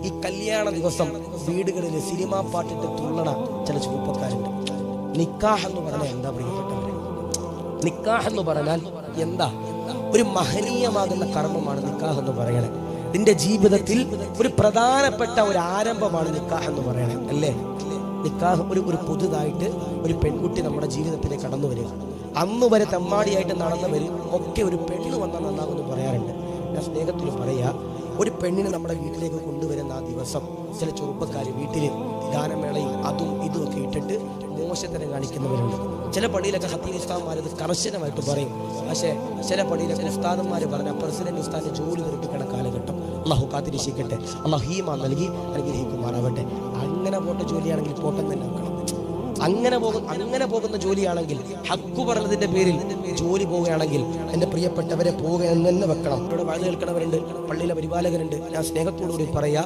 ഈ കല്യാണ ദിവസം വീടുകളിൽ സിനിമാ പാട്ടിട്ട് തുള്ളണ ചില ചെറുപ്പക്കാരുണ്ട്. നിക്കാഹ് എന്ന് പറഞ്ഞാൽ എന്താ പ്രിയപ്പെട്ടവരെ? നിക്കാഹ് എന്ന് പറഞ്ഞാൽ എന്താ? ഒരു മഹനീയമാകുന്ന കർമ്മമാണ് നിക്കാഹ് എന്ന് പറയണേ. നിന്റെ ജീവിതത്തിൽ ഒരു പ്രധാനപ്പെട്ട ഒരു ആരംഭമാണ് നിക്കാഹ് എന്ന് പറയണേ, അല്ലേ? നിക്കാഹ് ഒരു പുതുതായിട്ട് ഒരു പെൺകുട്ടി നമ്മുടെ ജീവിതത്തിലേക്ക് കടന്നു വരിക. അന്ന് വരെ തെമ്മാടിയായിട്ട് നടന്നവർ ഒക്കെ ഒരു പെണ്ണ് വന്നാൽ നന്നാകുമെന്ന് പറയാറുണ്ട്. ഞാൻ സ്നേഹത്തിൽ പറയാ, ഒരു പെണ്ണിനെ നമ്മുടെ വീട്ടിലേക്ക് കൊണ്ടുവരുന്ന ആ ദിവസം ചില ചെറുപ്പക്കാർ വീട്ടിൽ ഗാനമേളയും അതും ഇതും ഒക്കെ ഇട്ടിട്ട് മോശത്തരം കാണിക്കുന്നവരുണ്ട്. ചില പള്ളിയിലൊക്കെ ഖത്തീബ് ഉസ്താദന്മാർ ഇത് കർശനമായിട്ട് പറയും. പക്ഷേ ചില പള്ളിയിലൊക്കെ ഉസ്താദന്മാർ പറഞ്ഞ പ്രസിഡന്റ് ഉസ്താദിന്റെ ജോലി നിർമ്മിക്കുന്ന കാലഘട്ടം അള്ളാഹു കാത്തിരക്ഷിക്കട്ടെ, അള്ളാഹു ഹീമാ നൽകി അനുഗ്രഹിക്കുമാറാവട്ടെ. അങ്ങനെ പോട്ട ജോലിയാണെങ്കിൽ പോട്ടം തന്നെ നോക്കണം. അങ്ങനെ പോകുന്ന ജോലിയാണെങ്കിൽ, ഹക്കു പറഞ്ഞതിന്റെ പേരിൽ ജോലി പോവുകയാണെങ്കിൽ എൻ്റെ പ്രിയപ്പെട്ടവരെ പോവുക എന്ന് തന്നെ വെക്കണം. ഇവിടെ വാഴ കേൾക്കണവരുണ്ട്, പള്ളിയിലെ പരിപാലകരുണ്ട്. ഞാൻ സ്നേഹത്തോടുകൂടി പറയാ,